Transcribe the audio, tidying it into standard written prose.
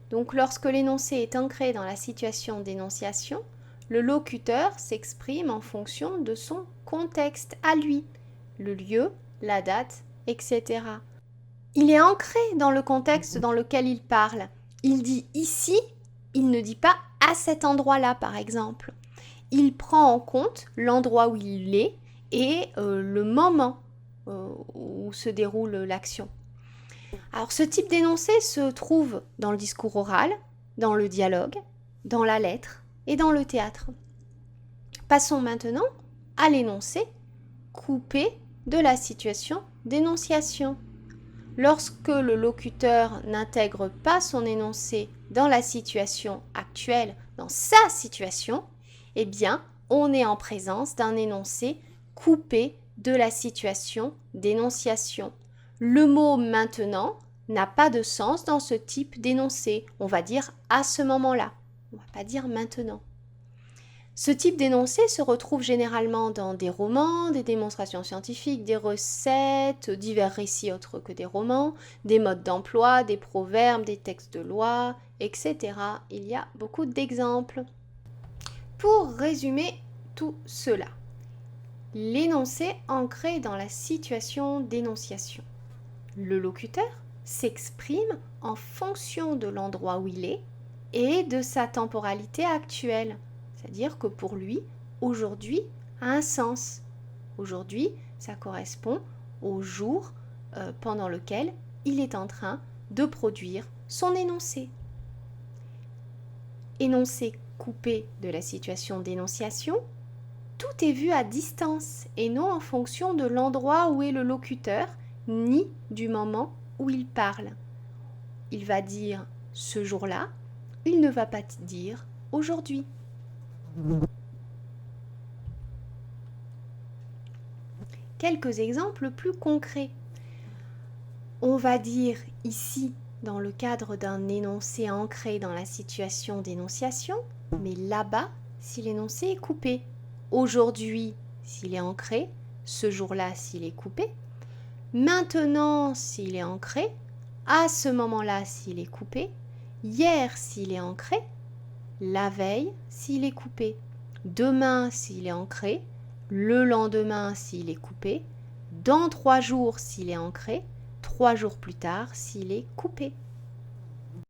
Donc lorsque l'énoncé est ancré dans la situation d'énonciation, le locuteur s'exprime en fonction de son contexte à lui, le lieu, la date, etc. Il est ancré dans le contexte dans lequel il parle. Il dit ici, il ne dit pas à cet endroit-là, par exemple. Il prend en compte l'endroit où il est et le moment où se déroule l'action. Alors ce type d'énoncé se trouve dans le discours oral, dans le dialogue, dans la lettre et dans le théâtre. Passons maintenant à l'énoncé coupé de la situation d'énonciation. Lorsque le locuteur n'intègre pas son énoncé dans la situation actuelle, dans sa situation, eh bien, on est en présence d'un énoncé coupé de la situation d'énonciation. Le mot maintenant n'a pas de sens dans ce type d'énoncé. On va dire à ce moment-là. On ne va pas dire maintenant. Ce type d'énoncé se retrouve généralement dans des romans, des démonstrations scientifiques, des recettes, divers récits autres que des romans, des modes d'emploi, des proverbes, des textes de loi, etc. Il y a beaucoup d'exemples. Pour résumer tout cela, l'énoncé ancré dans la situation d'énonciation. Le locuteur s'exprime en fonction de l'endroit où il est et de sa temporalité actuelle. C'est-à-dire que pour lui, aujourd'hui a un sens. Aujourd'hui, ça correspond au jour pendant lequel il est en train de produire son énoncé. Énoncé coupé de la situation d'énonciation, tout est vu à distance et non en fonction de l'endroit où est le locuteur, ni du moment où il parle. Il va dire ce jour-là, il ne va pas dire aujourd'hui. Quelques exemples plus concrets. On va dire ici, dans le cadre d'un énoncé ancré dans la situation d'énonciation, mais là-bas, si l'énoncé est coupé. Aujourd'hui, s'il est ancré, ce jour-là, s'il est coupé. Maintenant, s'il est ancré, à ce moment-là, s'il est coupé. Hier, s'il est ancré. La veille, s'il est coupé. Demain, s'il est ancré. Le lendemain, s'il est coupé. Dans 3 jours, s'il est ancré. 3 jours plus tard, s'il est coupé.